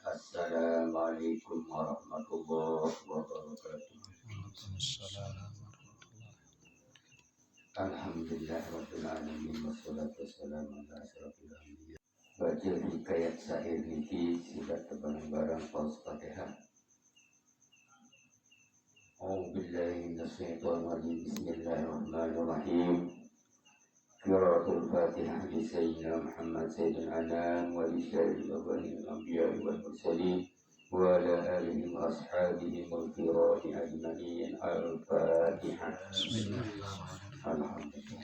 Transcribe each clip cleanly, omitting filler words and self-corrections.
Assalamualaikum warahmatullahi wabarakatuh. Alhamdulillahirabbil alamin wassalatu wassalamu ala asyrofil anbiya. Baca hikayat syair niki sila barang-barang paus Fatihah. A'udzu billahi minasyaitonir rajim. Bismillahirrahmanirrahim. Qiraatul Fatihah li Sayyidina Muhammad Sayyidil Anam wa li syaril anbiya wal mursalin wa ala alihi wa ashabihi wal kirami ajma'in. Al-Fatihah. Bismillahirrahmanirrahim. Alhamdulillah.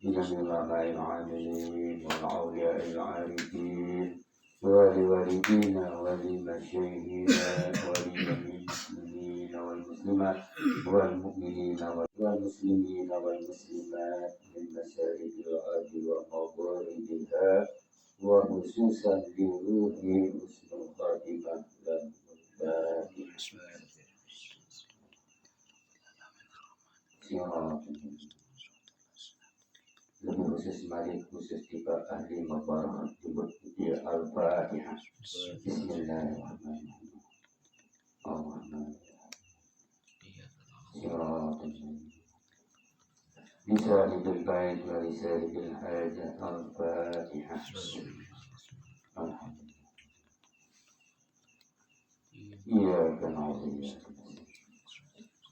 Ilhamil abai al-amilin wal awliya al-arifin wa li walidina wa li masyayikhina wa li muslimina wal muslimat wal mu'minina wal muslimina wal muslimat min masyariqil ardi wa magharibiha wa khususan li ruhi husnul khatimah dan lebih khusus mari khusus tiba ahli mabarah di Al-Fatihah. Bismillahirrahmanirrahim. Lisanul bait wa lisanul hajat. Al-Fatihah. Alhamdulillah. Iyyaka na'budu wa iyyaka nasta'in.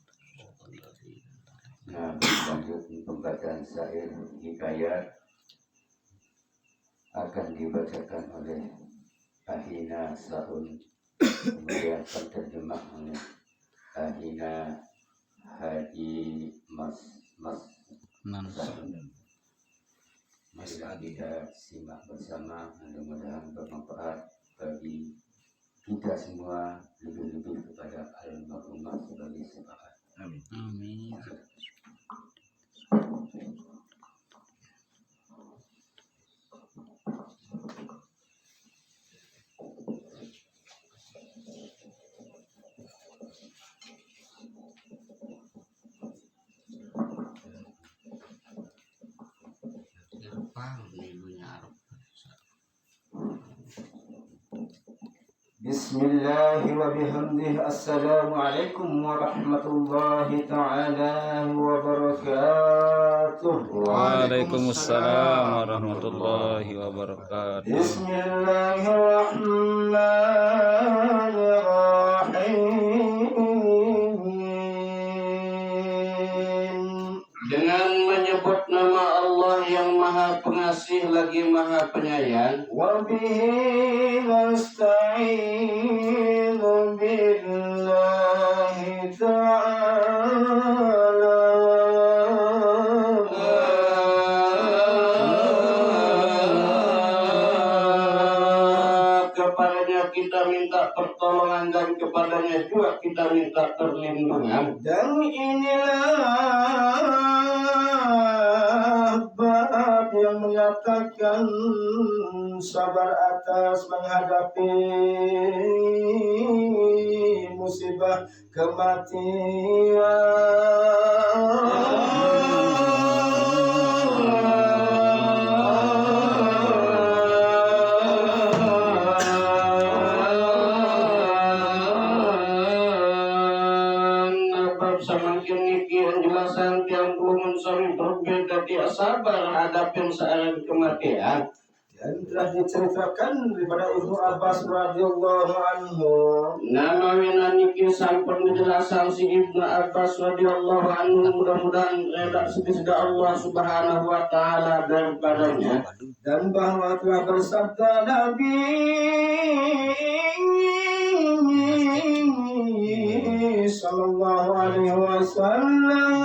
Nah, lanjut pembacaan syair hikayat akan dibacakan oleh Ahina Saun, kemudian terjemah oleh Ahina Haji Mas Saun. Mari kita simak bersama, mudah-mudahan bermanfaat bagi kita semua, lebih-lebih kepada almarhumah sebagai syafaat. Amin. Amin. Bismillah wa bihamdih. Assalamualaikum warahmatullahi ta'ala wabarakatuh. Waalaikumsalam warahmatullahi wabarakatuh. Bismillahirrahmanirrahim. Dengan menyebut nama Allah yang Maha Pengasih lagi Maha Penyayang. Wa bihi nasta'inu billahi ta'ala. Kepadanya kita minta pertolongan dan kepadanya juga kita minta perlindungan. Dan inilah bab yang menyatakan sabar atas menghadapi musibah penjelasan yang belum sering berbeda dia sabar hadapin saat kematian. Dan telah diceritakan daripada Ibnu Abbas radhiyallahu anhu. Namanya niki sampun penjelasan si Ibnu Abbas radhiyallahu anhu, mudah-mudahan reda sedih Allah Subhanahu wa taala daripadanya. Dan bahwa telah bersabda Nabi sallallahu alaihi wasallam,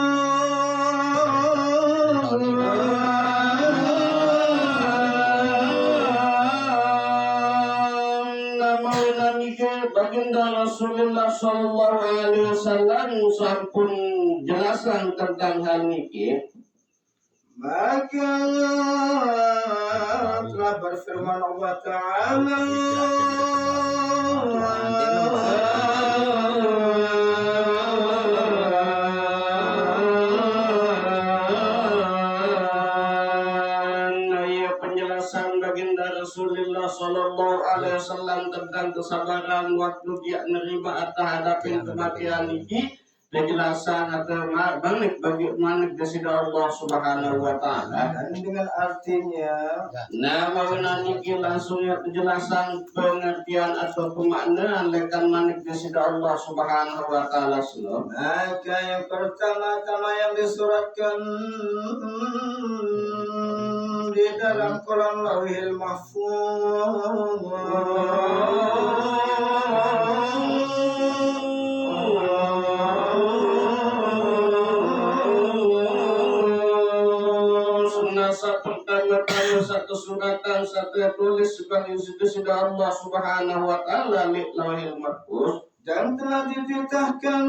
baginda Rasulullah sallallahu alaihi wasallam sampun jelaskan tentang hal niki. Maka telah berfirman Allah Ta'ala, baginda Rasulullah sallallahu alaihi wasallam tentang kesabaran waktu dia nerima atau hadapin kematian ini penjelasan atau balik bagi manik desida Allah Subhanahu wa taala. Dan dengan artinya nama menaniki langsung ya penjelasan pengertian atau pemaknaan lekan manik desida Allah Subhanahu wa taala semua. maka yang pertama-tama yang disuratkan di dalam kolam Lauhil Mahfuz pertama-tama satu suratan satu tulis sebagai sudah Allah Subhanahu wa taala di Lauhil Mahfuz dan telah dititahkan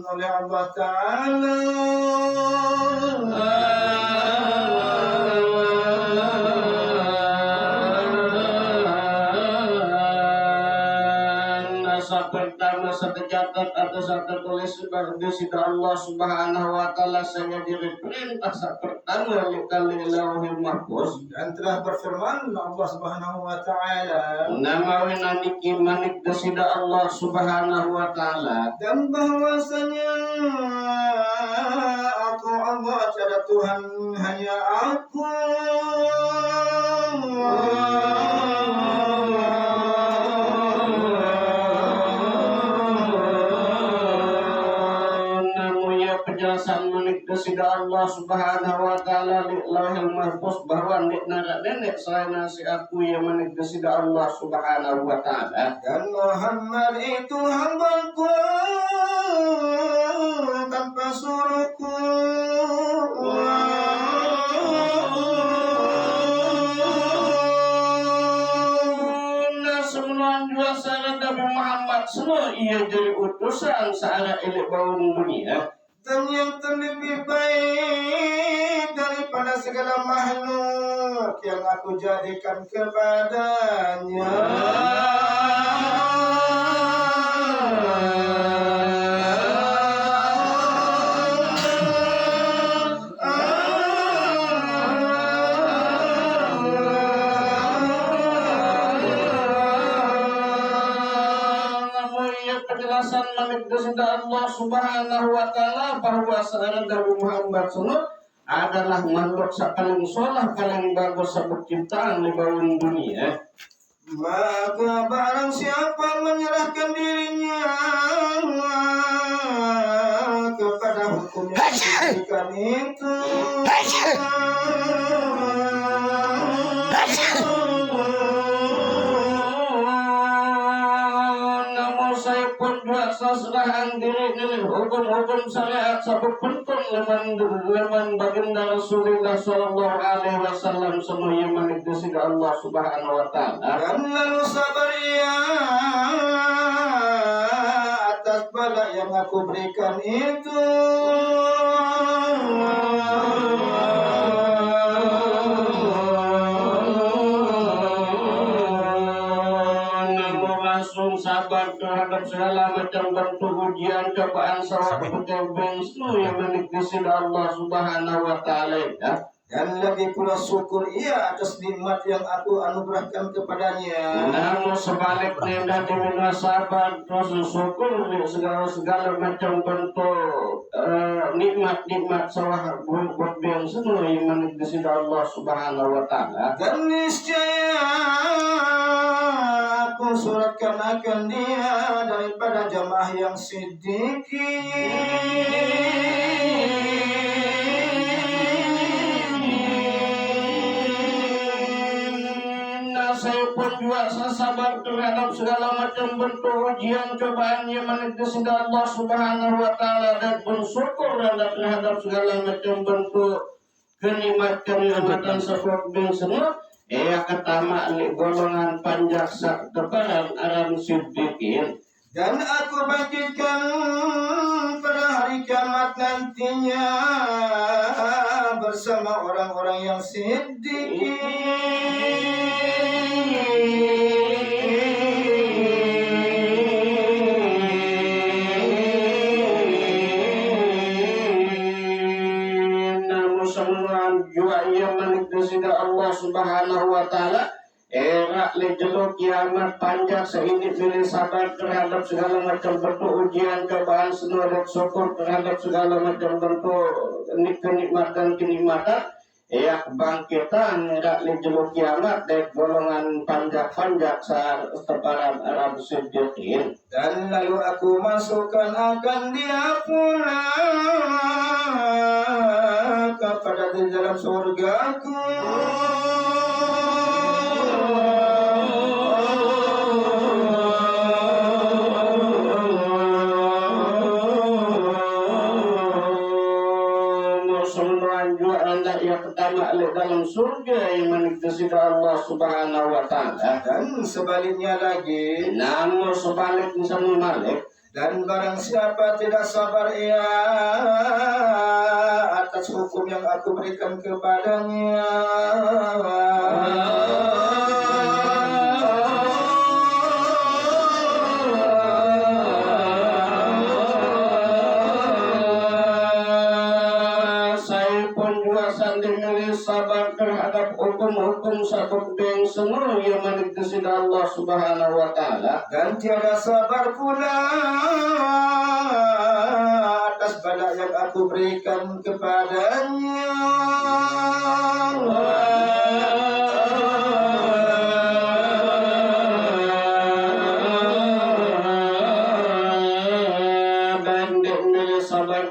oleh Allah Ta'ala pertama satu catat atau satu tulis sebagai sudah Allah Subhanahu wa taala saya diberi perintah pertama kali Lauhil Mahfuz dan telah berfirman Allah Subhanahu wa Ta'ala nama winaniki manik desida Allah Subhanahu wa taala dan bahwasanya aku Allah tiada Tuhan hanya aku penjelasan manik desida Allah Subhanahu wa taala di Lauhil Mahfuz bahwa nenek selain si aku yang manik desida Allah Subhanahu wa taala dan Muhammad itu hambaku tanpa suruhku semua syarat Nabi Muhammad semua ia jadi utusan searah elik bau dunia dan yang terlebih baik daripada segala makhluk yang aku jadikan kepadanya. Penjelasan manik desida Allah Subhanahu wa taala bahwa seorang Nabi Muhammad SAW adalah makhluk paling soleh paling bagus penciptaan di bawah dunia. Maka barang siapa menyerahkan dirinya kepada hukum yang diberikan itu seserahan diri dengan hukum-hukum syariat sabuk pentung leman baginda Rasulullah sallallahu alaihi wasallam semuanya manik desida Allah Subhanahu wa taala dan lalu sabar ia atas bala yang aku berikan itu sabar terhadap segala macam bentuk ujian cobaan sawat berkebun yang manik desida Allah Subhanahu wa taala dan lagi pula syukur ia atas nikmat yang aku anugerahkan kepadanya. Namun sebaliknya dari mana sabar terus syukur segala macam bentuk nikmat sawah berkebun semua yang manik desida Allah Subhanahu wa taala dan niscaya aku suratkan akan dia daripada jamaah yang siddiqin saya pun juga sabar terhadap segala macam bentuk ujian cobaan yang manik desida Allah Subhanahu wa taala dan bersyukur terhadap segala macam bentuk kenikmatan seperti semua kata maklik golongan panjaksa kebaran aram siddiqin dan aku bangkitkan pada hari kiamat nantinya bersama orang-orang yang siddiqin. Namun semua jua ia manikdesida Allah subhanahu wa ta'ala era lejelo kiamat panjang seini pilih sabar terhadap segala macam bentuk ujian cobaan senang dan syukur terhadap segala macam bentuk kenikmatan ya kebangkitan era lejelo kiamat dari golongan panjang saat separan Arab Siddiqin. Dan lalu aku masukkan akan dia pula kepada di dalam surgaku. Yang pertama dalam surga yang manikdesida Allah subhanahu wa ta'ala. Dan sebaliknya lagi, namun sebaliknya sama malik, dan barang siapa tidak sabar ia atas hukum yang aku berikan kepadanya, sabar terhadap hukum-hukum sabuk yang semua yang manikdesida Allah subhanahu wa ta'ala, dan tiada sabar pula atas bala yang aku berikan kepadanya.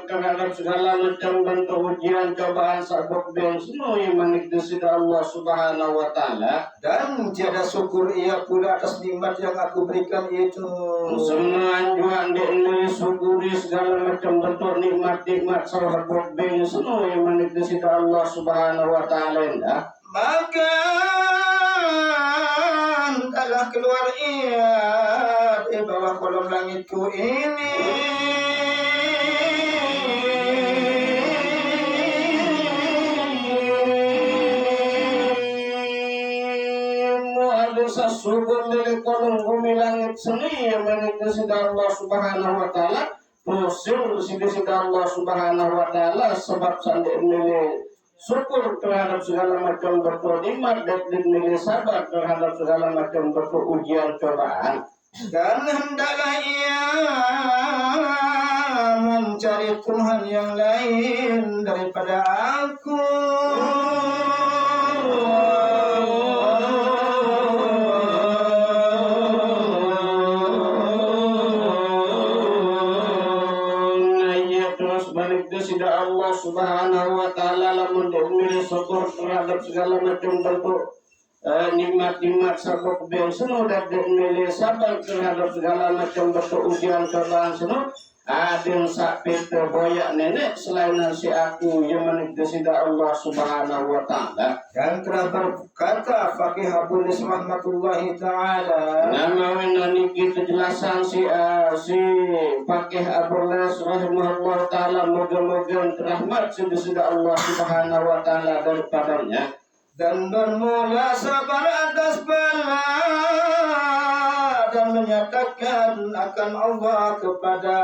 Terhadap segala macam bentuk ujian cobaan sabuk dan semua yang manikdesida Allah subhanahu wa ta'ala, dan tiada syukur ia pula atas nikmat yang aku berikan itu. Semua juga ini syukuri segala macam bentuk nikmat sabuk dan semua yang manikdesida Allah subhanahu wa ta'ala. Maka adalah keluar ia di bawah kolom langitku ini. Syukur dari kolom bumi langit seni yang manikdesida Allah subhanahu wa ta'ala, musil sidesida Allah subhanahu wa ta'ala sebab sandi ini syukur terhadap segala macam bentuk nikmat dan ini sabar terhadap segala macam bentuk ujian cobaan. Dan hendaklah ia mencari Tuhan yang lain daripada aku. Manikdesida Allah subhanahu wa ta'ala lamun diumili syukur terhadap segala macam bentuk nikmat sabuk ben seno dan diumili sabar terhadap segala macam bentuk ujian cobaan seno. Adin sakit boyak nenek selain si aku yang manikdesida Allah subhanahu wa ta'ala. Dan telah berkata Faqih Abu Lis rahmatullahi ta'ala, nama niki kejelasan si Faqih Abu Lis rahimahullah ta'ala, moga-moga rahmat sedesida Allah subhanahu wa ta'ala daripadanya. Dan bermula sabar atas bala dan menyatakan akan Allah kepada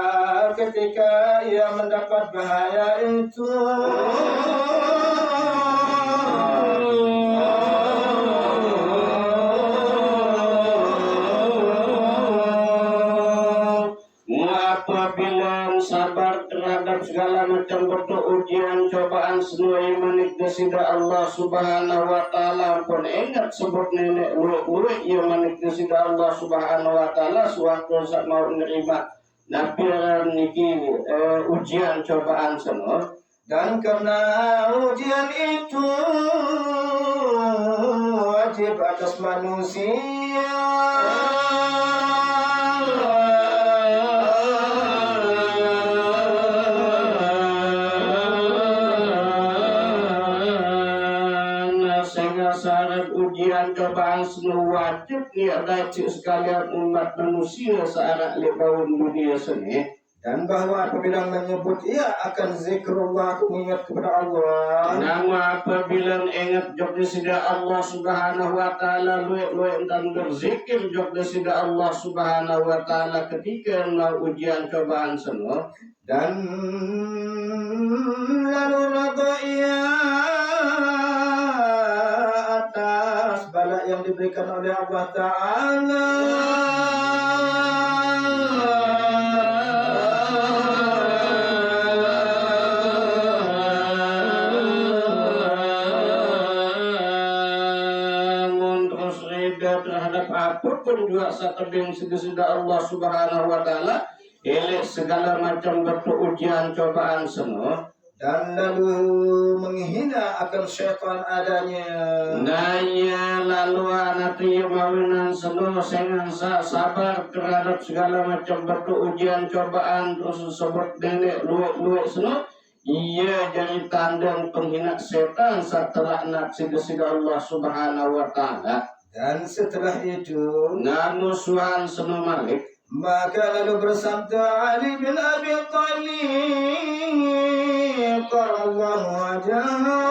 ketika ia mendapat bahaya itu. Apabila sabar terhadap segala macam bentuk ujian cobaan semua yang manikdesida Allah subhanahu wa ta'ala pun ingat sebut nenek luwek yang manikdesida Allah subhanahu wa ta'ala suatu saat mau menerima nabi niki ujian cobaan semua. Dan karena ujian itu wajib atas manusia, syarat ujian cobaan semua wajib ada sekalian umat manusia searah lebaun dunia seni. Dan bahwa apabila menyebut ia akan zikrullah, mengingat kepada Allah, nama apabila ingat jog desida Allah subhanahu wa ta'ala luek dan berzikir jog desida Allah subhanahu wa ta'ala ketika mau ujian cobaan semua. dan lalu ia diberikan oleh Allah Ta'ala. Terus reda terhadap apapun juga satebing sesudah Allah Subhanahu wa taala, elek segala macam bentuk ujian cobaan semua, dan lalu menghina akan syaitan adanya. Naya lalu anak ia mawinan seluruh sengan sabar terhadap segala macam bentuk ujian cobaan, terus sebut nenek luek semua. Ia jadi tandang penghina setan setelah naksi Allah Subhanahu wa taala. Dan setelah itu Musuhan semua Malik, maka lalu bersabda Ali bin Abi Thalib karramallahu wajhahu,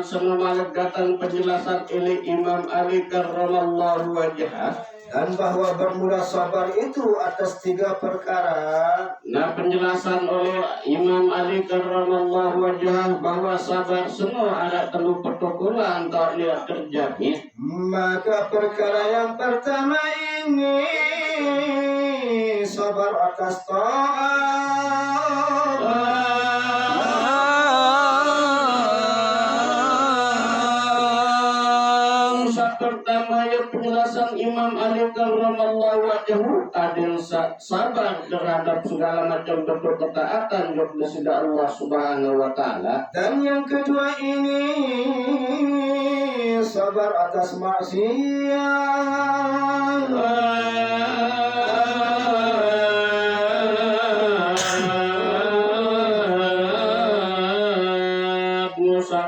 semua Malik datang penjelasan oleh Imam Ali karramallahu wajhah, dan bahwa bermula sabar itu atas 3 perkara. Nah, penjelasan oleh Imam Ali karramallahu wajhah bahwa sabar semua ada telu pertukuran tak lihat terjadi. Maka perkara yang pertama ini sabar atas taat. Pertamanya penjelasan Imam Ali karramallahu wajhahu adil sabar terhadap segala macam bentuk ketaatan kepada Allah Subhanahu wa taala. Dan yang kedua ini sabar atas maksiat.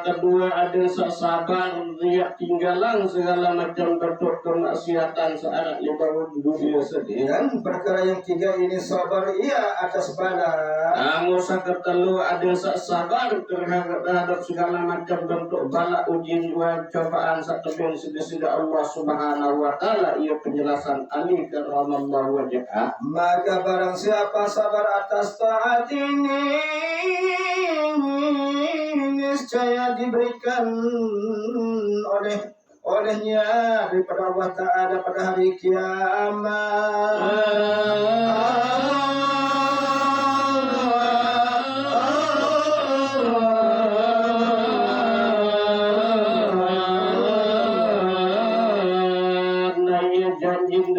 Kedua ada sabar dia tinggalan segala macam bentuk kemaksiatan searat lebar dunia sedih. Dan perkara yang 3 ini sabar ia atas bala. Musa ketelu ada sabar terhadap segala macam bentuk bala ujian cobaan satupun sedih Allah Subhanahu wa taala. Ia penjelasan Ali karramallahu wajhah. Maka barang siapa sabar atas taat ini niscaya diberikan olehnya daripada Allah Ta'ala pada hari kiamat.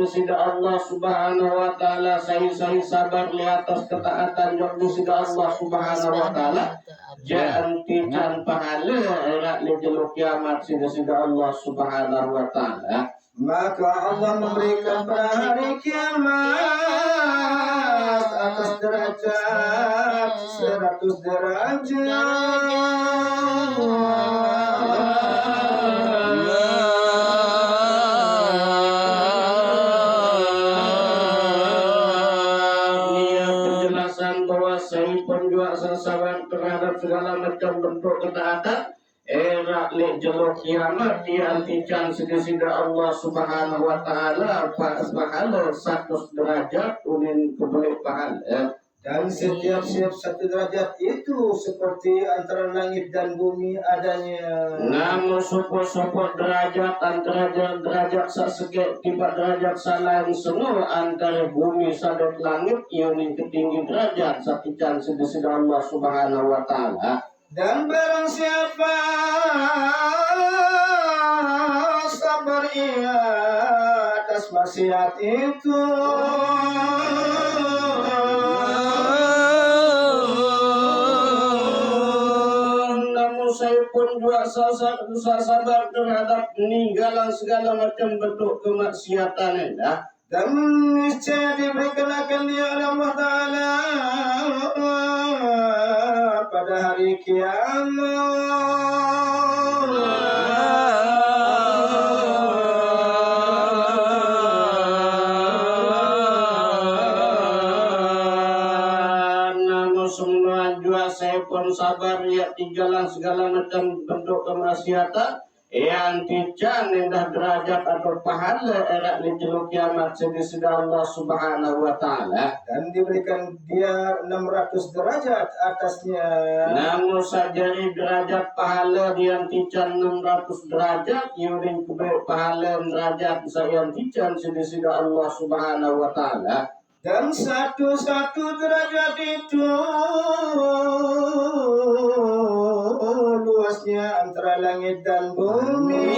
Sida Allah Subhanahu wa taala sahi sabar li atas ketaatan yang sida Allah Subhanahu wa taala jangan tijan pahala rak li jelo kiamat sida Allah Subhanahu wa taala. Maka Allah memberikan pada hari kiamat atas derajat 100 derajat. Sabar terhadap segala macam bentuk ketaatan era lek jelo kiamat diantikan sida Allah Subhanahu wa taala pahala 100 derajat ulin kebelik pahala. Dan setiap 1 derajat itu seperti antara langit dan bumi adanya. Namun support derajat antara derajat sesegek tiba derajat salain semua antara bumi sadar langit yang ketinggi derajat satikan sida Allah Subhanahu wa taala. Dan barang siapa sabar ia atas maksiat itu, saya pun juga sabar terhadap meninggalan segala macam bentuk kemaksiatan ya. Dan niscaya diberikan akan dia oleh Allah Ta'ala pada hari kiamat. Semua jua saya pun sabar ya tinggalan segala macam bentuk kemaksiatan yang tijan indah derajat atau pahala erat di jeluk kiamat di sisi Allah Subhanahu wa taala, dan diberikan dia 600 derajat atasnya. namun saja derajat pahala yang tijan 600 derajat yuring kebe pahala derajat sayang tijan di sisi Allah Subhanahu wa taala. Dan satu-satu derajat itu luasnya antara langit dan bumi.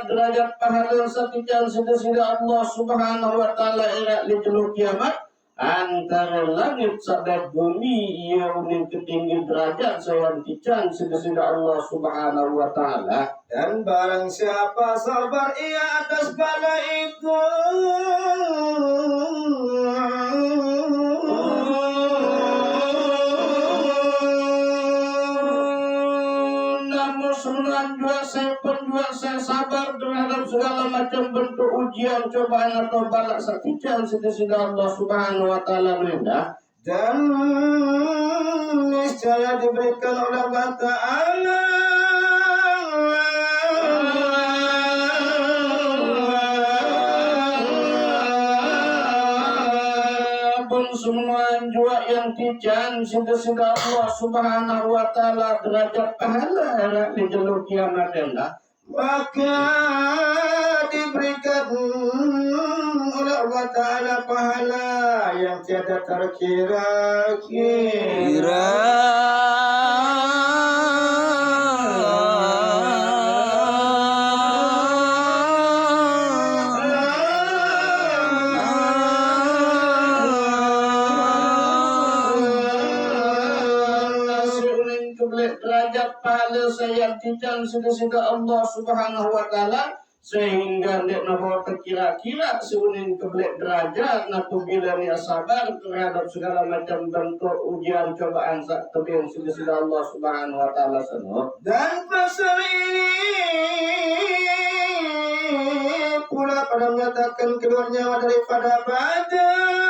Derajat pahala setiap sida Allah Subhanahu wa taala ila di kiamat antara langit sampai bumi ia uning ketinggi derajat sayang tijan sida Allah Subhanahu wa taala. Dan barang siapa sabar ia atas bala itu, namun sembilan dua saya sabar terhadap segala macam bentuk ujian cobaan atau balak setijan sida Allah Subhanahu wa taala merendah. dan niscaya diberikan oleh Allah Ta'ala semua jua yang tijan sida Allah Subhanahu wa taala derajat pahala di jalur kiamat anda, maka diberikan oleh Allah Ta'ala pahala yang tiada terkira-kira. derajat pahala saya tijan sida Allah Subhanahu wa taala sehingga nek napa terkira-kira seuning kebelik derajat apabila dia sabar terhadap segala macam bentuk ujian cobaan sak tebing sida Allah Subhanahu wa taala seno. Dan pasal ini pula pada menyatakan keluar nyawa daripada badan.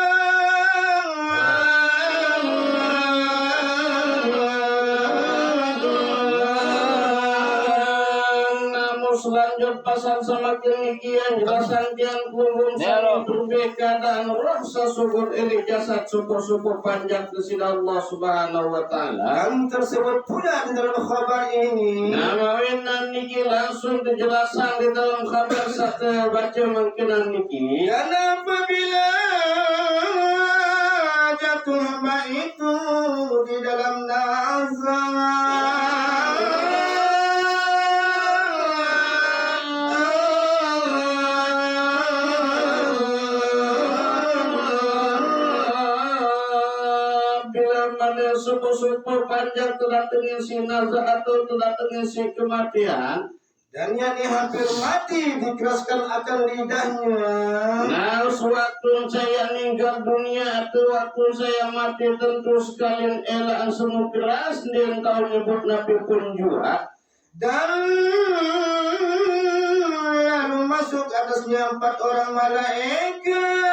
Selanjut pasal sama demikian jelasan tiang kulun sama berbeka dan rasa syukur ini jasad syukur-syukur panjang kesida Allah Subhanahu wa taala. Yang tersebut pula di dalam khabar ini. Nama winan niki langsung dijelasan di dalam khabar satu baca mungkinan niki. Dan apabila jatuh hamba itu di dalam nazar, suku-suku panjang telah mengisi nazar atau telah mengisi kematian, dan yang hampir mati dikeraskan akan lidahnya. Nah, sewaktu saya meninggal dunia atau waktu saya mati tentu sekalian elaan semua keras dan kau nyebut nabi pun juga. Dan lalu masuk atasnya 4 orang malaikat.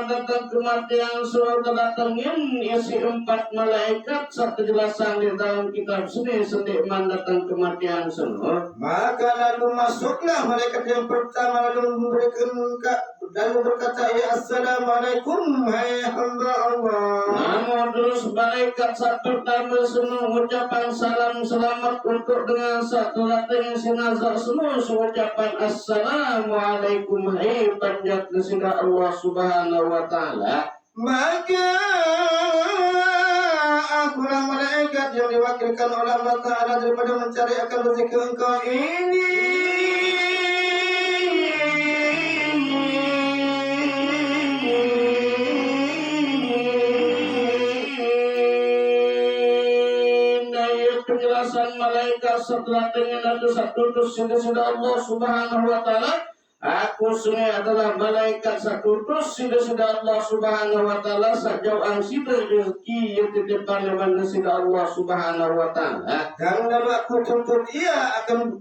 Datang kematian suruh datangin isi 4 malaikat satu jelasan di dalam kitab seni sendiman datang kematian semua. Maka lalu masuklah malaikat yang pertama lalu berkata, ya assalamualaikum hai hamba Allah. Namun terus malaikat satu pertama semua ucapan salam selamat untuk dengan satu datang isi nazar semua ucapan assalamualaikum hai panjat kesida Allah Subhanahu wa taala. Maka akulah malaikat yang diwakilkan oleh Allah Ta'ala daripada mencari akan rezeki engkau ini. Penjelasan malaikat setelah dengan ada satu sudah Allah Subhanahu wa taala Aku sini adalah malaikat sakutus sida Allah Subhanahu wa taala sajauh ang sida rezeki yang titipan leman sida Allah Subhanahu wa taala. Dan lalu aku tuntut ia akan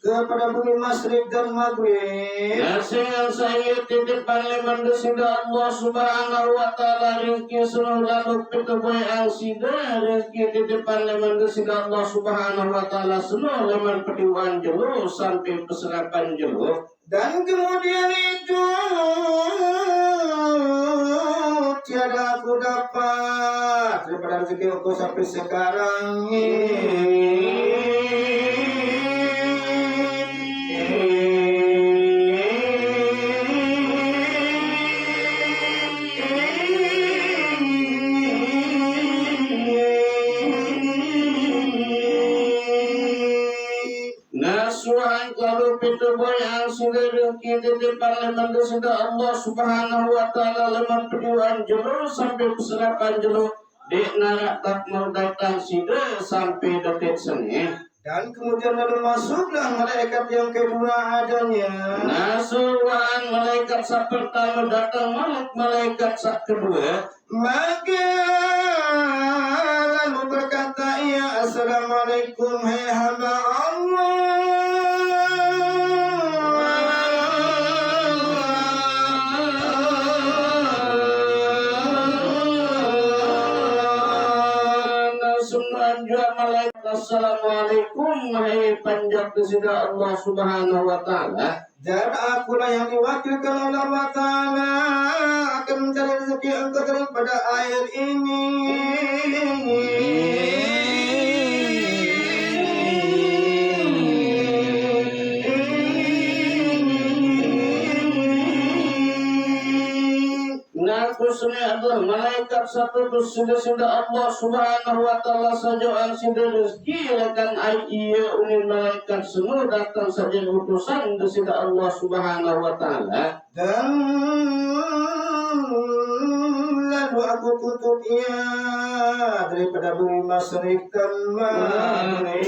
kepada bumi Masyrik dan Maghrib. Sehingga saya titipan leman sida Allah Subhanahu wa taala rezeki seluruh lalu pituboy ang sida rezeki titipan leman sida Allah Subhanahu wa taala seluruh leman petiwan jelo sampai peserapan jelo. Dan kemudian itu tiada aku dapat daripada rezeki aku sampai sekarang ini. Lalu pituboy ang sila kita di parlemen sudah Allah Subhanahu wa taala leman periwan jelo sampai peserapan jelo di narak tak mau datang sida sampai detik seni. Dan kemudian lalu masuklah malaikat yang kedua adanya. Nasuhan malaikat sa pertama datang malaikat sa kedua. Maka lalu berkata ia, Assalamualaikum hai hamba Allah. Assalamualaikum hai panjang kesida Allah Subhanahu wa taala. Dan akulah yang diwakilkan oleh Allah Ta'ala akan mencari rezeki engkau daripada air ini. Khususnya adalah malaikat satu sudah Allah Subhanahu wa taala saja ang sudah rezeki akan iya unin malaikat semua datang saja utusan sudah Allah Subhanahu wa taala. Dan lalu aku tutup ia daripada bumi Masyrik dan Maghrib.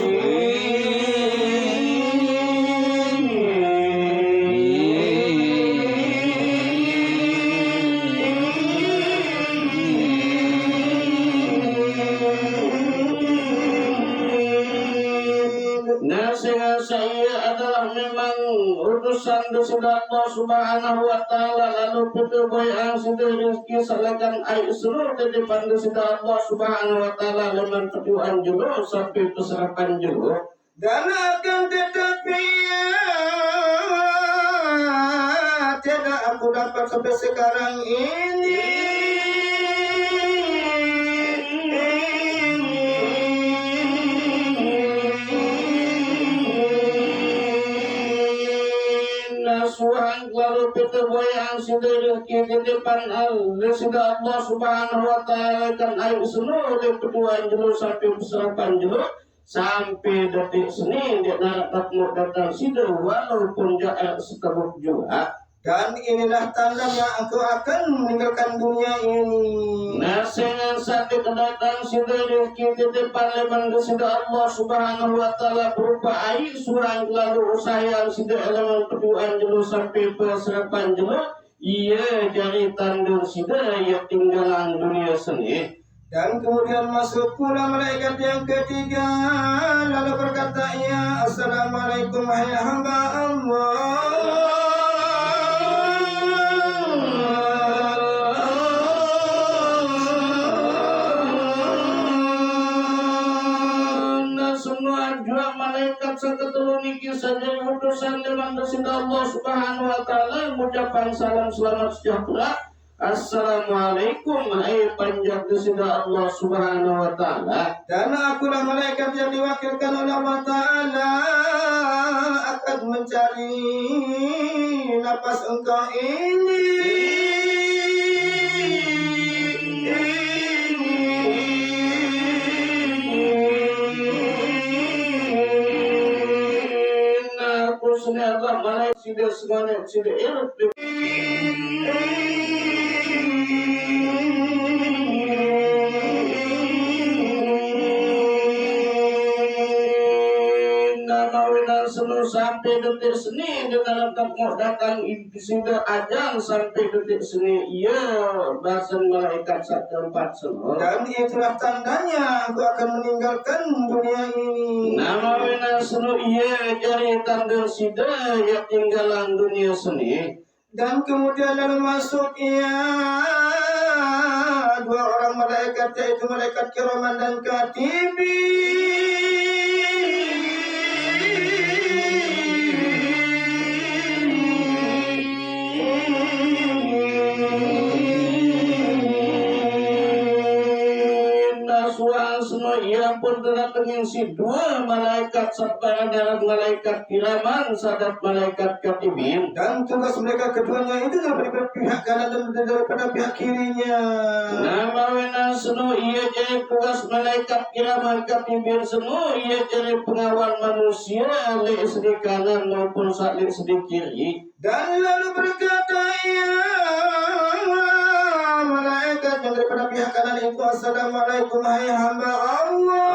Sehingga saya adalah memang utusan sudah Allah Subhanahu wa taala lalu pituboy ang sudah rezeki salakan ay seluruh di depan sudah Allah Subhanahu wa taala leman petiwan jelo sampai peserapan jelo. Dan akan tetapi tidak aku dapat sampai sekarang ini. Nasuhan lalu pituboy ang sudah rezeki di depan sudah Allah Subhanahu wa taala kan ay seluruh di petiwan jelo sampai peserapan jelo. Sampai detik seni dia dapat mau datang sida walaupun jahat setabuk juga. Dan inilah tandanya engkau akan meninggalkan dunia ini. Nah, dengan satu kedatang sida rezeki di depan leman sida Allah Subhanahu wa taala berupa air surang lalu usaha yang sida elemen keduaan jelo sampai peserapan jelo. Ia jari tandung sida ia tinggalan dunia seni. Dan kemudian masuk pula malaikat yang ketiga lalu berkata ia, Assalamualaikum hai hamba Allah. Semua dua malaikat seketelu niki saja utusan leman sida Allah Subhanahu wa taala mengucapkan salam selamat sejahtera. Assalamualaikum hai panjang sida Allah Subhanahu wa taala. Dan akulah malaikat yang diwakilkan oleh Allah Ta'ala akan mencari nafas engkau ini. Aku sengaja malaikat sida semuanya sida elok. sampai detik seni dengan mau datang sudah ajan sampai detik seni ia bahasan malaikat satu tempat semua. Dan itulah tandanya aku akan meninggalkan dunia ini. Nama wena senu ia jari tanda sida ya tinggalan dunia seni. Dan kemudian lalu masuk ia dua orang malaikat, yaitu malaikat kiraman dan katibin. Ia pun datangin si dua malaikat sabara dalam malaikat kiraman sadat malaikat katibin. Dan tugas mereka keduanya itu daripada pihak kanan dan daripada pihak kirinya. Nama wena senu ia jadi tugas malaikat kiraman katibin senu ia jadi pengawal manusia li sedi kanan maupun li sedi kiri. Dan lalu berkata ia malaikat yang daripada pihak kanan itu, assalamualaikum hai hamba Allah.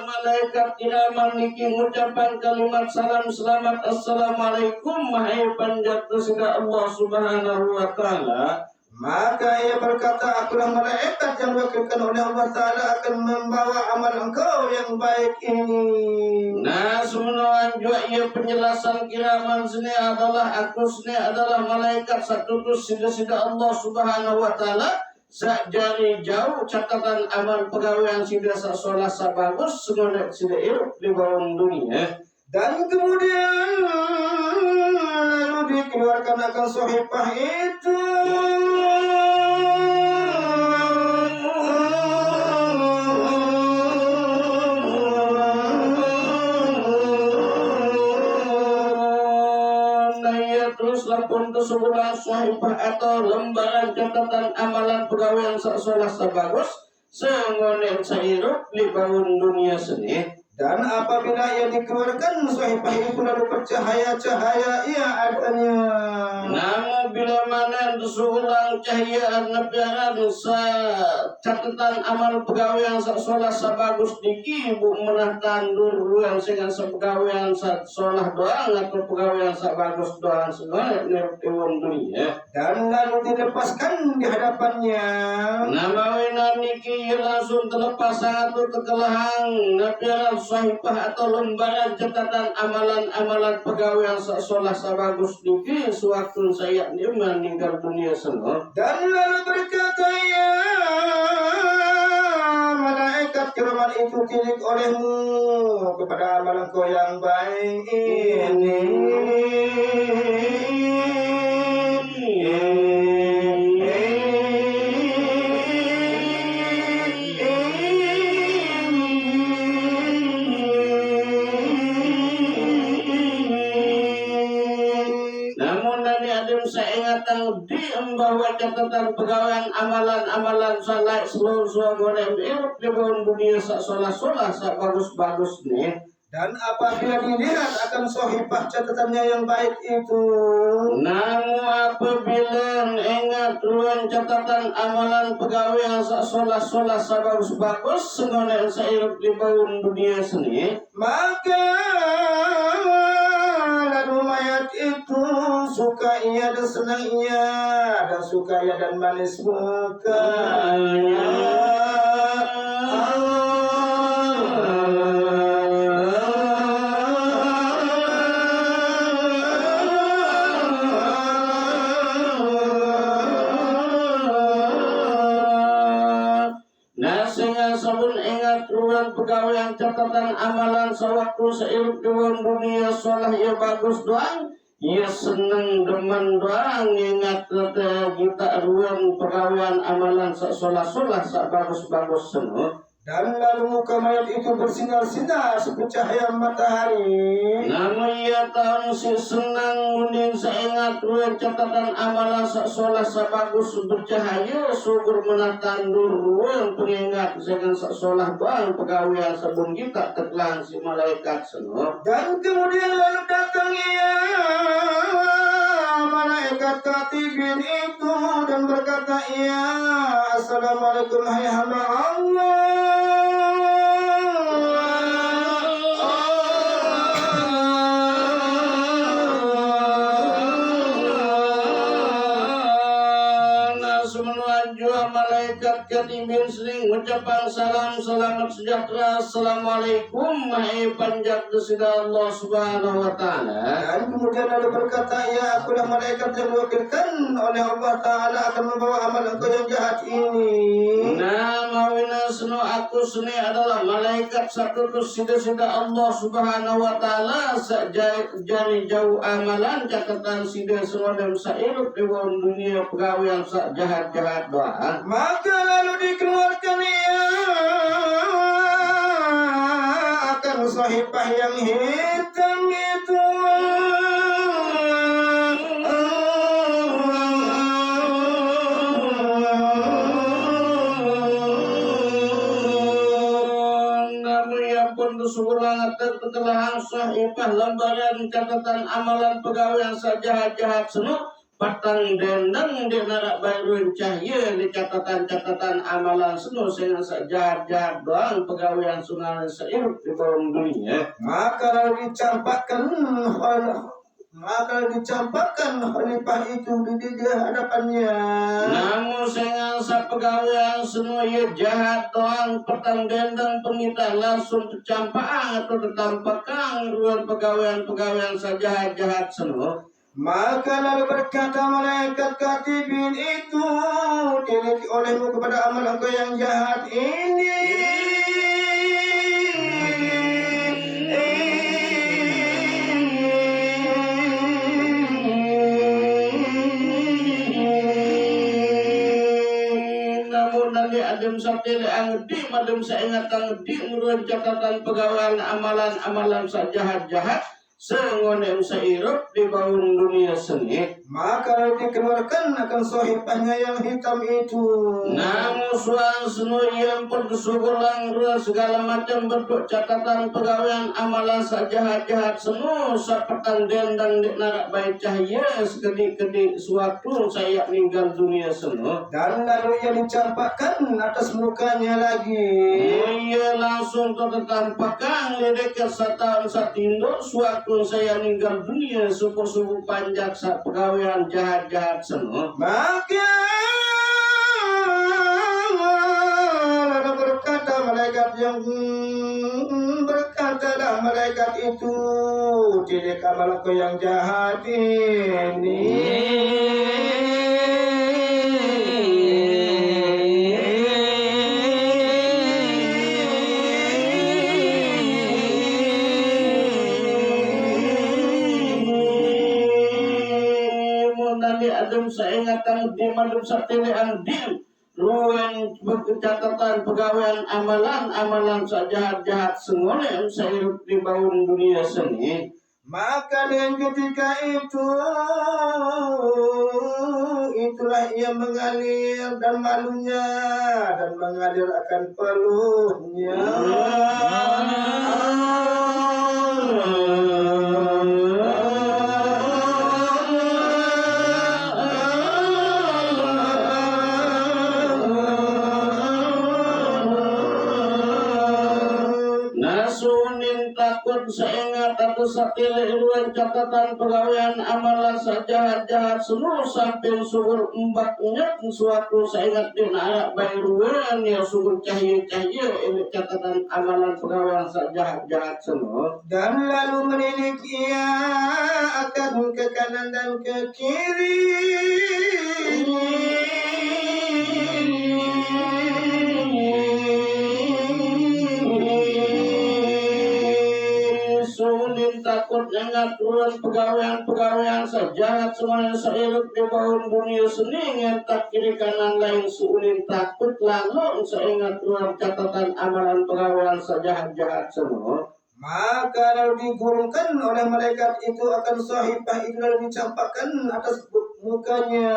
Malaikat kiraman niki mengucapkan kalimat salam selamat assalamualaikum mahai panjat sida Allah subhanahu wa ta'ala. Maka ia berkata, akulah malaikat yang diwakilkan oleh Allah Ta'ala akan membawa amal engkau yang baik ini. Nah, semua juga ia penjelasan kiraman sini adalah aku sini adalah malaikat satutus sida Allah Subhanahu wa Ta'ala. Sakjari jauh catatan amal pegawaian sida sasolah sabagus semoga sida hidup di bawah dunia. Dan kemudian lalu dikeluarkan akan sohibah itu. Lapun sebulan sohibah atau lembaran catatan amalan pegawai yang seolah sebagus sengonen seirup di bangun dunia seni. Dan apabila ia dikeluarkan sohibah itu lalu bercahaya-cahaya ia adanya. Namun bila mana seorang cahaya nebiaran catatan amal pegawai yang seolah sebagus diki bu menahkan dulu yang dengan sepegawai yang seolah doang atau pegawai yang sebagus doang semua di dunia. Dan lalu dilepaskan di hadapannya. Nama wena niki langsung terlepas satu kekelahang nebiaran sohibah atau lembaran catatan amalan-amalan pegawai yang seolah sebagus diki sewaktu saya meninggal dunia semua. Dan lalu berkata ya malaikat kiraman itu tilik olehmu kepada amalan kau yang baik ini. Bahwa catatan pegawai amalan-amalan salat seluruh golem di bawah dunia solah-solah bagus-bagus nih. Dan apabila dilihat akan sohibah catatannya yang baik itu, namun apabila ingat ruang catatan amalan pegawai yang solah-solah bagus-bagus semuanya seirup di bawah dunia seni, maka lalu mayat itu suka ia dan senang ia dan suka ia dan manis mukanya. Pegawai yang catatan amalan sewaktu seirup di dunia solah ia bagus doang, ia seneng demen doang ingat kita ruang pegawai amalan solah-solah bagus-bagus semua. Dan lalu muka mayat itu bersinar-sinar seperti cahaya matahari. Namun ia tahu si senang mundin seingat ruang catatan amalan solah bagus bercahaya subur menatandur ruang pengingat dengan solah bang pegawai sabun kita teklan si malaikat semua. Dan kemudian lalu datang ia malaikat katibin itu dan berkata, ya assalamualaikum hai hamba malaikat katibin sering ucapan salam selamat sejahtera assalamualaikum hai panjat desida Allah subhanahu wa ta'ala. Dan kemudian lalu berkata, ya akulah malaikat yang diwakilkan oleh Allah ta'ala akan membawa amal engkau yang jahat ini. Nama winasno aku sini adalah malaikat satu sida Allah subhanahu wa ta'ala jari jauh amalan catatan sida semua dan sairuk di bawah dunia pegawai yang jahat-jahat doa. Maka lalu dikeluarkan ia akan sahifah yang hitam itu. Namun ya pun bersyukurlah telah sahifah lembaran catatan amalan pegawai yang jahat-jahat semua. Patang dendang di narak baru cahaya di catatan-catatan amalan semua sehingga sejahat-jahat doang pegawai yang sungai seirup di bawah dunia. Maka dicampakkan khalifah itu di hadapannya. Namun sehingga pegawai yang semua ia jahat doang petang dendang pengita langsung tercampang atau tertampakkan ruang pegawai yang sejahat-jahat semua. Maka lalu berkata malaikat katibin itu, dilihat olehmu kepada amal engkau yang jahat ini. Namun nanti adem satile angdi, madem saingat angdi, menurut catatan pegawai amalan jahat-jahat. Sengonem seirup di bawah dunia seni. Maka dikeluarkan akan sahifahnya yang hitam itu. Namun suan senu yang bersyukurlah segala macam bentuk catatan pegawaian amalan jahat-jahat senu sapetang dendang di narak baik cahaya sekedi-kedi suatu saya meninggal dunia senu. Dan lalu ia dicampakkan atas mukanya lagi. Ia langsung tertampakkan lidik kesatan satindo suatu saya meninggal dunia suku-suku panjang saat pegawaian jahat-jahat semua. Maka lalu berkata malaikat itu, tidak amalku yang jahat ini. Adem seingatan di madem satile angdim ruang catatan pegawaian amalan jahat-jahat semua yang seirup di bawah dunia seni. Maka dengan ketika itulah ia mengalir dan malunya dan mengalir akan peluhnya. Takut seingat aku sakile iluan catatan pegawaian amalan jahat-jahat semua sampai sugur embaknya suatu seingat di narak bayruan ya sugur cahaya-cahaya ini catatan amalan pegawaian jahat-jahat semua. Dan lalu menilik ia akan ke kanan dan ke kiri. Takut ingat turun pegawaian sejahat semuanya seirup di bawah dunia seni ngetak kiri kanan lain suulin takut lalu seingat turun catatan amalan pegawaian sejahat-jahat semua. Maka lalu digulungkan oleh malaikat itu akan sahifah itu lalu dicampakkan atas dukanya.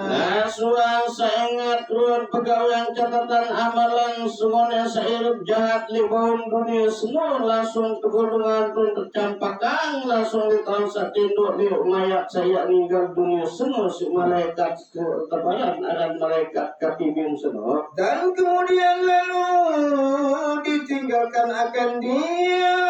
Nasuang saingat ruang pegawai catatan amalan semuanya seirup jahat libun dunia semua langsung tegulungan pun tercampakang langsung di tahun satinduk di mayat saya meninggal dunia semua si malaikat ketebaran aran malaikat katibin semua. Dan kemudian lalu ditinggalkan akan dia.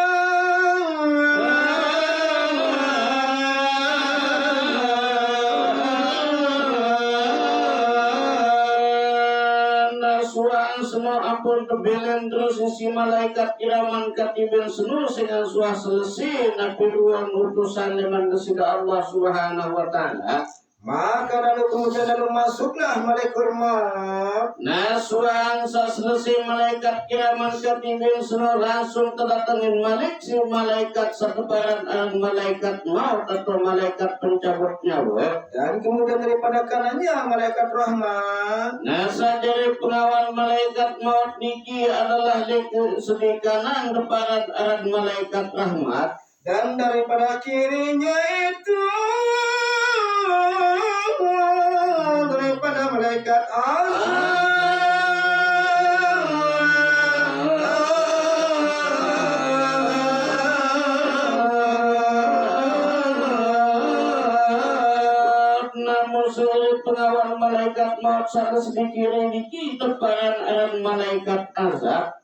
Semua ampun kebelen terus isi malaikat kiraman katibin senu sehingga suah selesai nabi ruang utusan liman kesida Allah subhanahu wa ta'ala. Maka lalu kemudian lalu masuklah malaikat maut. Nasuang selesai malaikat kiraman katibin senu langsung terdatangin malik si malaikat sekebaran malaikat maut atau malaikat pencabut nyawa. Dan kemudian daripada kanannya malaikat rahmat. Nasa dari pengawal malaikat maut niki adalah di segi kanan kepada arah malaikat rahmat. Dan daripada kirinya itu daripada malaikat azab. Namun seluruh pengawal malaikat maut satu sedikit dikit tebaran arah malaikat azab.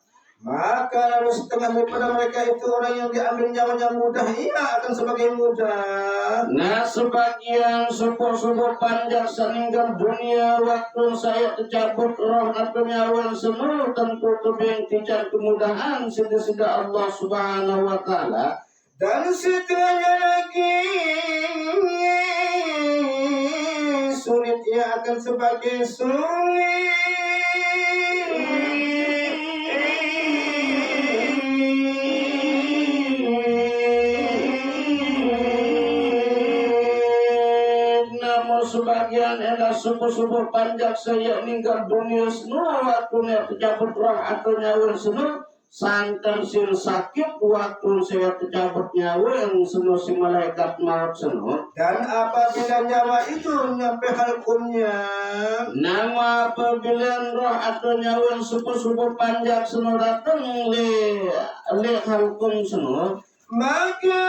Maka lalu setengah daripada mereka itu orang yang diambil nyawanya mudah, ia akan sebagai mudah. Nah sebagian suku-suku panjang meninggal dunia waktu saya tercabut roh atau nyawa semua tentu tebing tidak kemudahan sida Allah subhanahu wa ta'ala. Dan setengahnya lagi sulit, ia akan sebagai sulit. Sebagian adalah suku-suku panjang saya meninggal dunia semua waktunya tercabut roh atau nyawa semua santer sil sakit waktu saya tercabut nyawa yang semua si malaikat maut semua. Dan apabila nyawa itu nyampe halkumnya, nama apabila roh atau nyawa yang suku-suku panjang semua datang le halkum semua, maka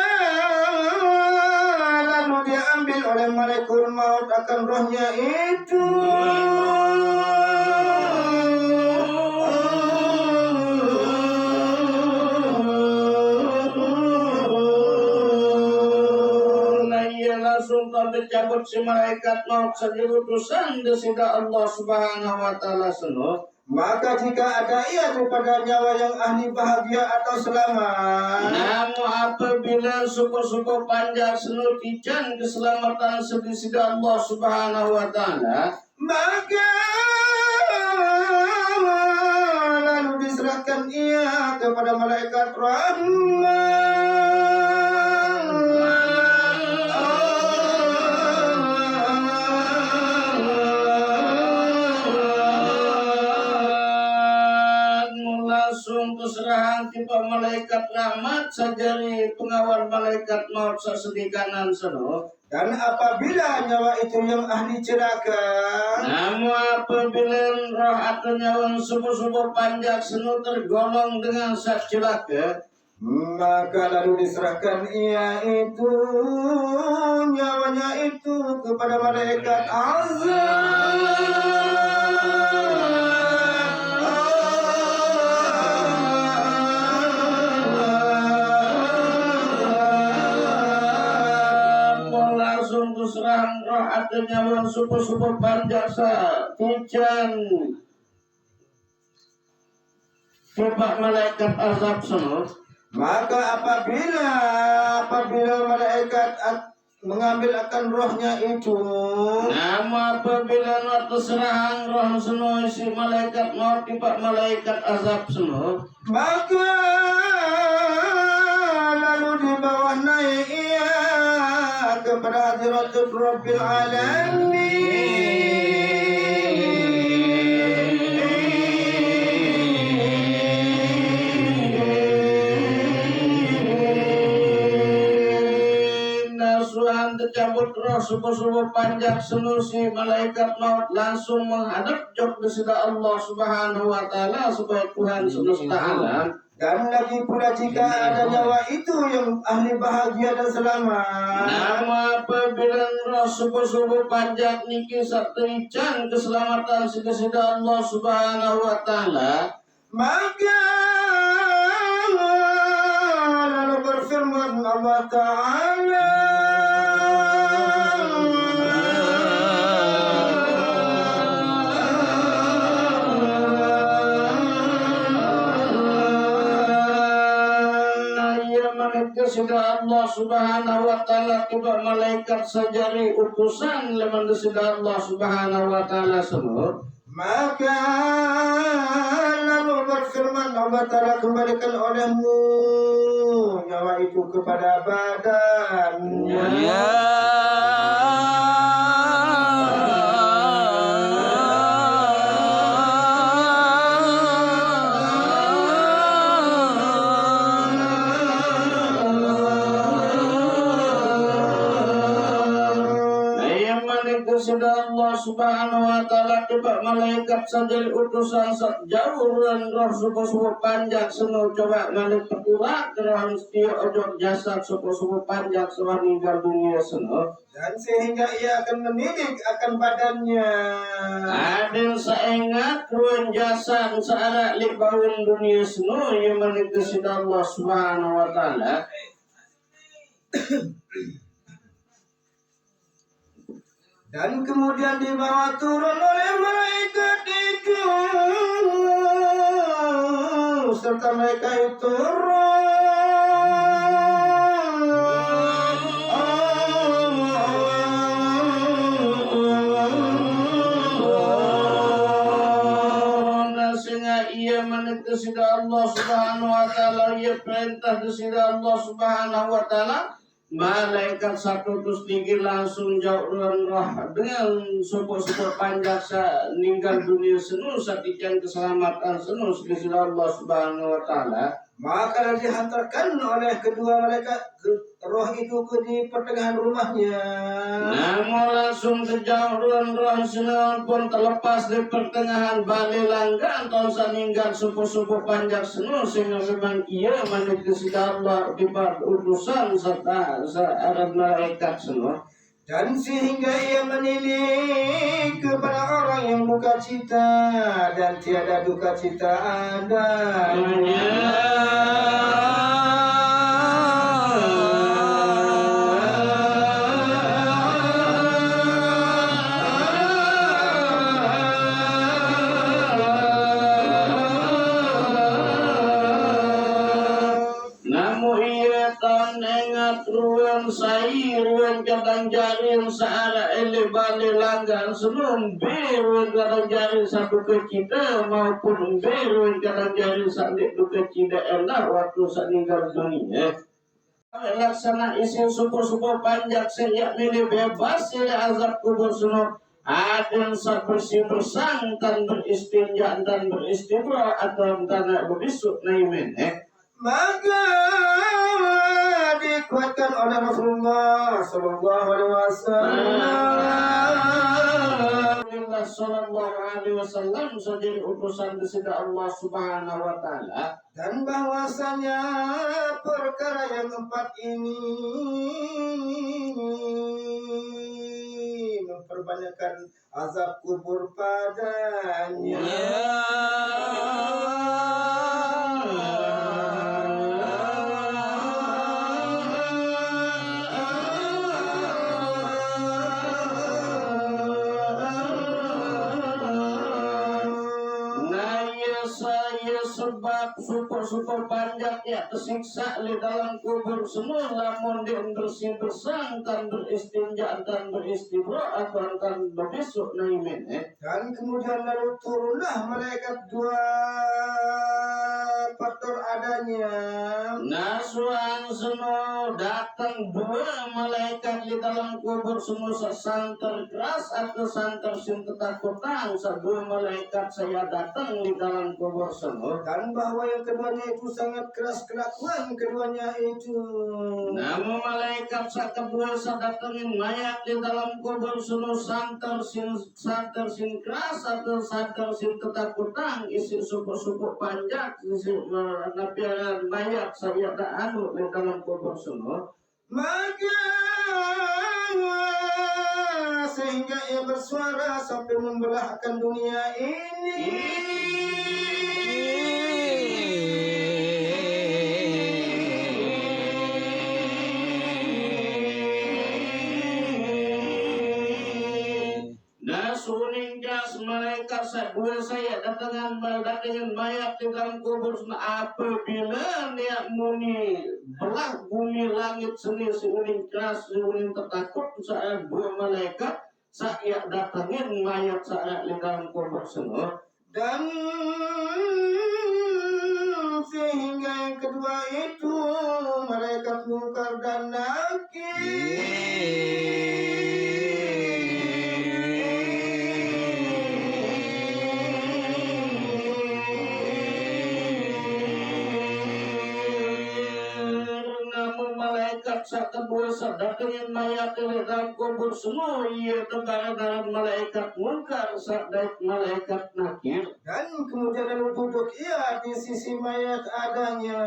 lalu diambil oleh malaikat maut akan rohnya itu. Langsung tercabut si malaikat maut sebagai utusan desida Allah subhanahu wa ta'ala seno. Maka jika ada ia daripada nyawa yang ahli bahagia atau selamat, namun apabila suku-suku panjang seno tijan keselamatan sedisida Allah subhanahu wa ta'ala, maka lalu diserahkan ia kepada malaikat rahmat. Serahan tipe malaikat rahmat sajari pengawal malaikat maut sesedi kanan seno. Dan apabila nyawa itu yang ahli celaka, namun apabila roh atau nyawa subuh-subuh panjang seno tergolong dengan sak celaka, maka lalu diserahkan ia itu nyawanya itu kepada malaikat azab. Serang roh atau nyawa subuh-subuh panjang tijan tiba malaikat azab seno. Maka apabila malaikat mengambil akan rohnya itu, nama apabila waktu serang roh seno si malaikat maut tiba malaikat azab seno, maka lalu di bawah naik ia kepada hadirat Rabbil Alamin. Nasuhan tercabut disebut roh subuh-subuh panjang senusi malaikat maut langsung menghadap jok desida Allah Subhanahu wa taala supaya Tuhan semesta alam. Dan lagi pula jika ada nyawa itu yang ahli bahagia dan selamat. Nama apabila roh subuh-subuh panjang niki satrican keselamatan sedesida Allah Subhanahu wa taala. Maka lalu berfirman Allah Ta'ala, sudah Allah Subhanahu wa taala tiba malaikat sajari utusan leman sudah Allah Subhanahu wa taala semua. maka lalu berfirman Allah Ta'ala, kembalikan olehmu nyawa itu kepada badannya. Ya sudah Allah Subhanahu wa taala tiba malaikat sajari utusan jauh dan roh subuh-subuh panjang seno coba malaikat urak roh setia ojok jasad subuh-subuh panjang sewa meninggal dunia seno. Dan sehingga ia akan menilik akan badannya. Adil saengat ruang jasad searah lik baun dunia seno yang malaikat sudah Allah Subhanahu wa taala. Dan kemudian dibawa turun oleh malaikat itu serta mereka itu sehingga ia menegur sudah Allah Subhanahu wa taala, ia perintah sudah Allah Subhanahu wa taala. Malaikat 103 langsung jauh roh dengan support panjang meninggal dunia senu satikan keselamatan senu sudah Allah Subhanahu wa taala. Maka dihantarkan oleh kedua malaikat roh itu ke di pertengahan rumahnya. Namun langsung terjauh roh senu pun terlepas di pertengahan balik langgan tahun meninggal subuh-subuh panjang senu sehingga memang ia menuju sudah Allah di utusan serta searah malaikat senu. Dan sehingga ia menilik kepada orang yang buka cita dan tiada duka cita adanya. Ruang kadang jari yang searah ele balik langgan senum ruang kadang jari satu kecida maupun ruang kadang jari sandik duka cida elah waktu saat meninggal dunia. Laksana isi subuh-subuh panjang sejak milih bebas sila azab kubur senum adil sak bersih bersang dan beristinja dan beristibra atau tanah berbisuk naimen Maka dikuatkan oleh Rasulullah Sallallahu Alaihi Wasallam menjadi utusan disida Allah Subhanahu wa taala, dan bahwasanya perkara yang empat ini memperbanyakkan azab kubur padanya. Sebab super panjang ya tersiksa di dalam kubur semua lamun dia bersih bersang dan beristinja dan beristibra atau dan berbisuk naimin Dan kemudian lalu turunlah malaikat dua faktor adanya. nasuan semua datang dua malaikat di dalam kubur semua santer keras atau santer sin ketakutan. Dua malaikat saya datang di dalam kubur semua. Dan bahwa yang keduanya itu sangat keras kelakuan keduanya itu. Namun malaikat kedua saya datangin mayat di dalam kubur semua santer sin keras atau santer sin ketakutan. Isi suku-suku panjang isi napiaran mayat saya tak anu di dalam kubur semua. Maka sehingga ia bersuara sampai membelahkan dunia ini. Suning gas mereka dua saya datangkan mayat di dalam kubur apabila dia muni belah bumi langit seni suning keras suning tertakut saat dua malaikat saya datangin mayat saat di dalam kubur semua. Dan sehingga yang kedua itu malaikat Munkar dan Nakir kedua datangin mayat di dalam kubur semua ia dalam malaikat Munkar sadat malaikat Nakir. Dan kemudian lalu duduk ia di sisi mayat adanya.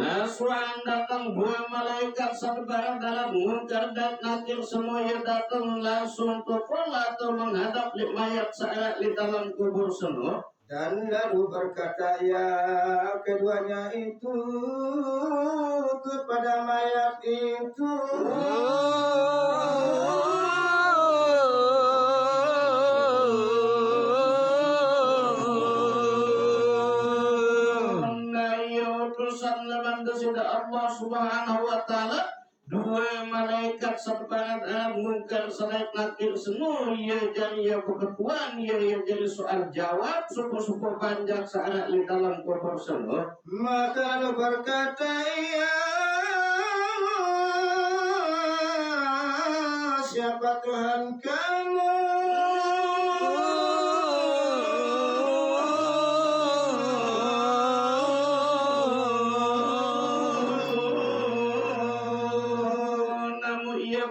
Nasuan datang dua malaikat sabar dalam Munkar dan Nakir semua ia datang langsung tukul atau menghadap di mayat saat di dalam kubur semua. Dan lalu berkata ya keduanya itu kepada mayat itu. Utusan leman sudah Allah Subhanahu wa taala dua malaikat sepakat Munkar sadat Nakir semua ia jadi keketuan ia jadi soal jawab suku-suku panjang saat di dalam kubur semua. Maka berkata ia siapa Tuhan kamu?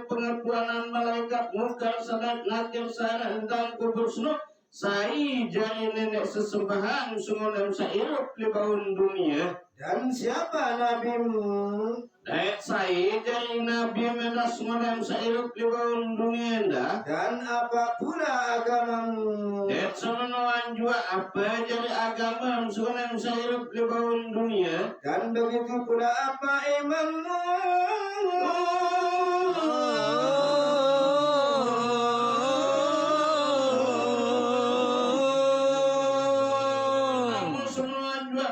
Pengakuan malaikat Munkar sadat Nakir saat dalam kubur semua. Saya jadi nenek sesembahan sungai sairup di bawah dunia. Dan siapa nabimu? Saya jadi nabi menas sungai sairup di bawah dunia dah. Dan apa pula agamamu? Sonoan juga apa jadi agama sungai sairup di bawah dunia. Dan begitu pula apa imanmu?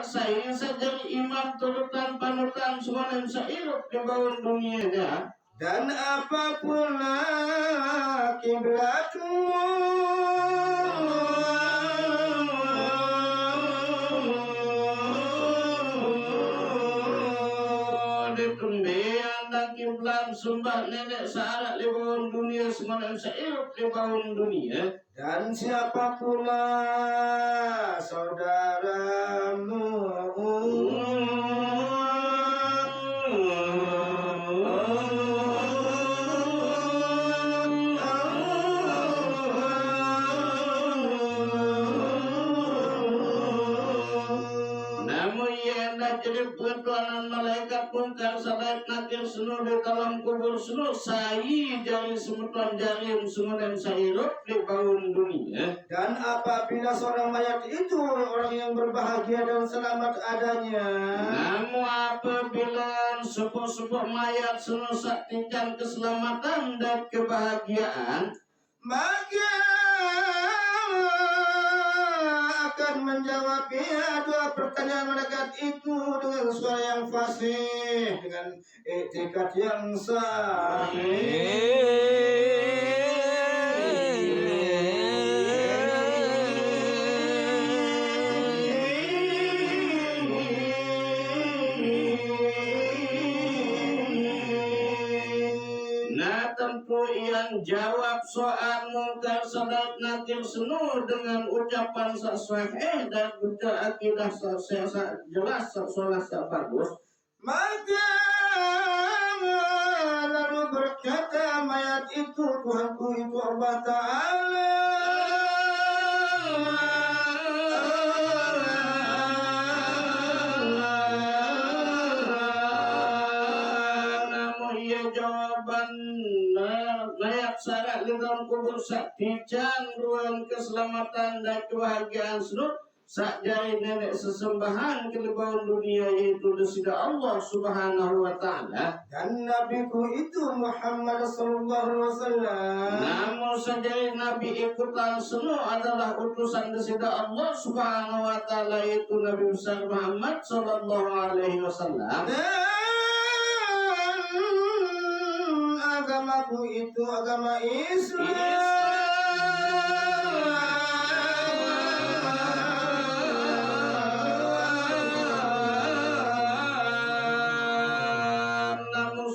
Saya jadi imam turutan panutan semua yang seirup di bawah dunia. Dan apa pula kiblatmu? Ditumbian dan kiblat sembah nenek syarat di bawah dunia semua yang seirup di bawah dunia. Dan siapa pula saudaramu? Namun ia hendak jadi pertuanan malaikat Munkar sadat Nakir seluruh di dalam kubur seluruh saya jadi semutan jarim semua dan sairup di bawah dunia. Dan apabila seorang mayat itu orang yang berbahagia dan selamat adanya. Namun apabila sepuh-sepuh mayat seluruh saktikan keselamatan dan kebahagiaan, maka akan menjawab dua pertanyaan malaikat itu dengan suara yang fasih, dengan etikat yang sahih. dan jawab soal mungkar sadat nakir senu dengan ucapan sahih dan ucapan akidah jelas solat bagus. Maka lalu berkata mayat itu, Tuhanku itu Allah Ta'ala, namun ia jawaban layak syarat di dalam kubur sakti ruang keselamatan dan kebahagiaan seluruh sak jari nenek sesembahan kelebihan dunia yaitu desida Allah Subhanahu wa Ta'ala dan nabiku itu Muhammad sallallahu alaihi wasallam. Namun sejari Nabi ikutan semua adalah utusan desida Allah Subhanahu wa Ta'ala yaitu Nabi besar Muhammad sallallahu alaihi wasallam. Dan agamaku itu agama Islam.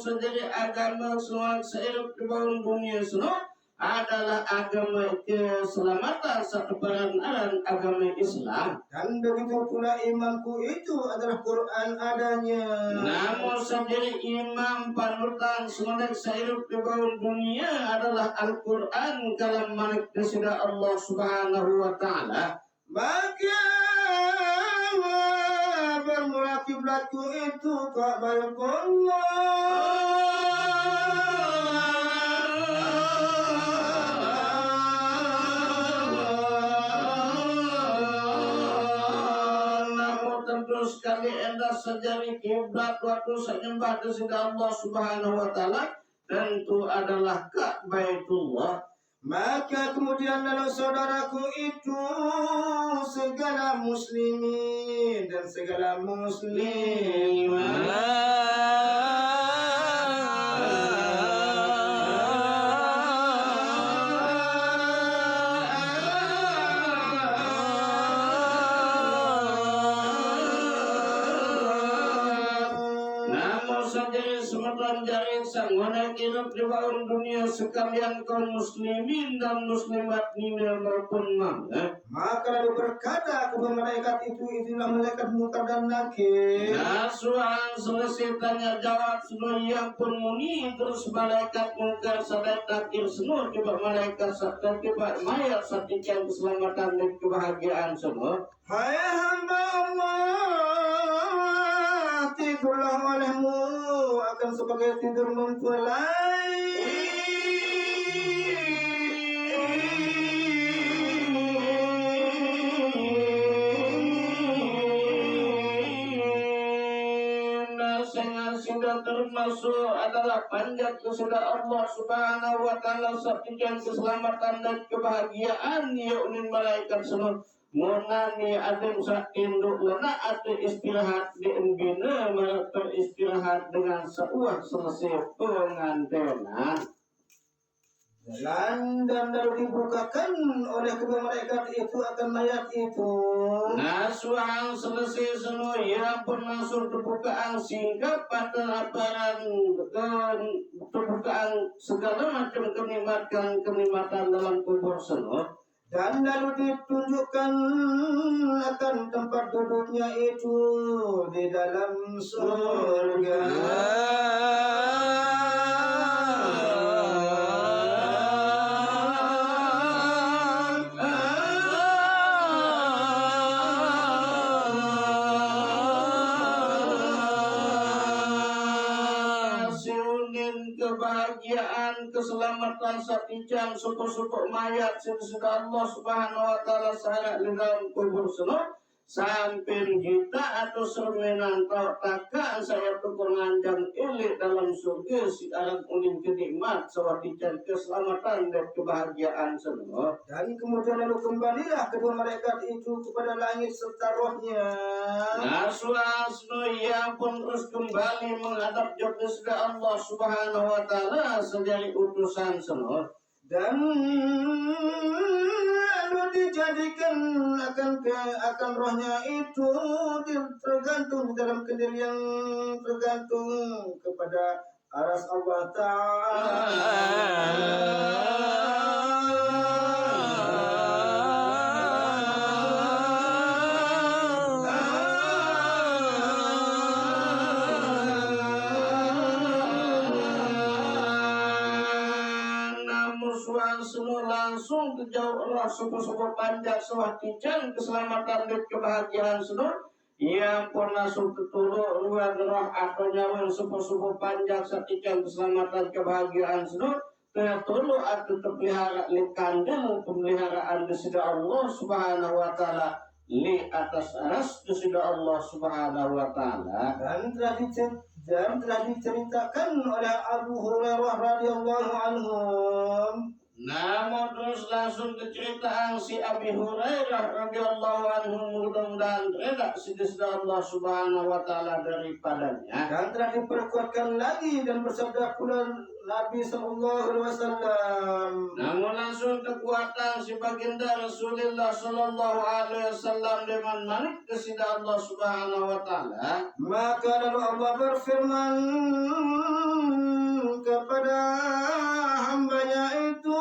Sejadi agama semua seiring kebangun dunia semua adalah agama keselamatan satu peran agama Islam. Dan begitu pula imanku itu adalah Quran adanya. Namun sendiri imam panutan semua seiring kebangun dunia adalah Al-Quran kalam manik desida Allah Subhanahu wa Ta'ala. Maka bermula kiblatku itu Ka'batullah. Namun tentu sekali endah sejari kiblat waktu menyembah desida Allah Subhanahu wa Ta'ala tentu adalah Ka'batullah. Maka kemudian lalu saudaraku itu segala muslimin dan segala muslimat sanggona hidup di bawah dunia sekalian kaum muslimin dan muslimat nina maupun mangga. Maka lalu berkata kepada malaikat itu, itulah malaikat Munkar dan Nakir. Nasuhan selesai tanya jawab semua yang pun muni terus malaikat Munkar sadat Nakir semua coba malaikat sadat coba mayat satikan keselamatan dan kebahagiaan semua. Hai hamba Allah, tidurlah olehmu akan sebagai tidur mempelai. Sudah termasuk adalah panjat kesudah Allah Subhanahu wa Ta'ala saksikan keselamatan dan kebahagiaan yaunin malaikat semua monani adem sak induk wana atau istirahat di embina mereka istirahat dengan seuah selesai pengantenan jalan dan lalu dibukakan oleh kedua malaikat itu akan mayat itu. Nasuhan selesai semua yang pun masuk terbukaan singkat pada laparan terbukaan segala macam kenikmatan dalam kubur semua. Dan lalu ditunjukkan akan tempat duduknya itu di dalam surga. Kebahagiaan, keselamatan satijan suku-suku mayat sudah Allah Subhanahu wa Ta'ala sahaja di dalam kubur semua sampai kita atau sermenan tau takkan saya tukang anjang ilik dalam surga si alam unin kenikmat sewatijan keselamatan dan kebahagiaan semua. Dan kemudian lalu kembalilah kedua malaikat itu kepada langit serta rohnya. Nasuasno yang pun terus kembali menghadap jodesda Allah Subhanahu wa Ta'ala sejari utusan semua. Dan lalu dijadikan akan rohnya itu tergantung di dalam kendali yang tergantung kepada aras Allah Ta'ala. Langsung ke jauh Allah suku-suku panjang sewatijan keselamatan dan kebahagiaan seluruh yang pernah suku tulu luar roh atau nyawa suku-suku panjang setikan keselamatan kebahagiaan seluruh tulu atau terpelihara li kandang pemeliharaan kesida Allah subhanahu wa ta'ala li atas aras kesida Allah subhanahu wa ta'ala. Dan telah diceritakan oleh Abu Hurairah radhiyallahu anhu. Namun terus langsung ke cerita si Abi Hurairah radhiyallahu anhu, mudah-mudahan reda sidisda Allah subhanahu wa ta'ala daripadanya. Dan telah diperkuatkan lagi dan bersabda pula Nabi sallallahu alaihi wasallam. Namun langsung kekuatan si baginda Rasulullah sallallahu alaihi wasallam dengan manik kesida Allah subhanahu wa ta'ala. Maka lalu Allah berfirman kepada hambanya itu,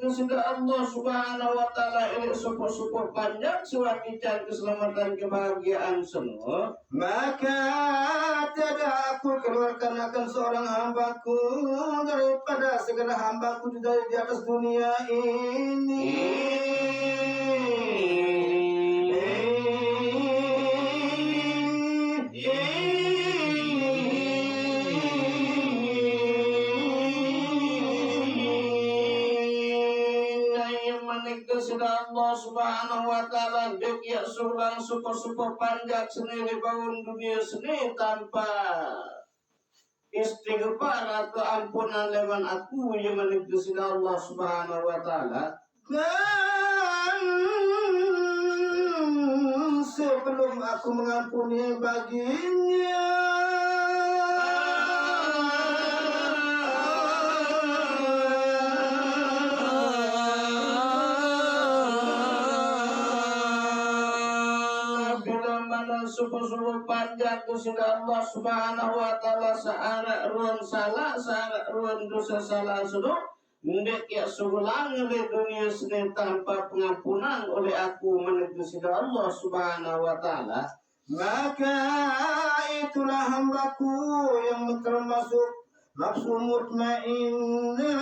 sudah Allah subhanahu wa ta'ala ini syukur-syukur panjang sewaktu keselamatan kebahagiaan semua. Maka tidak aku keluarkan akan seorang hambaku daripada segala hambaku di atas dunia ini. Sudah Allah subhanahu wa ta'ala dek ya surang syukur-syukur panjang sendiri bangun dunia sendiri tanpa istighfar atau ampunan lewat aku yang menikah sudah Allah subhanahu wa ta'ala. Dan sebelum aku mengampuni baginya, suku-suku panjang sudah Allah subhanahu wa ta'ala searak ruang salah, searak ruang dosa salah sudah ndek ya sugulang oleh dunia seni tanpa pengampunan oleh aku menuju sudah Allah subhanahu wa ta'ala. Maka itulah hambaku yang termasuk nafsu mutmainnah.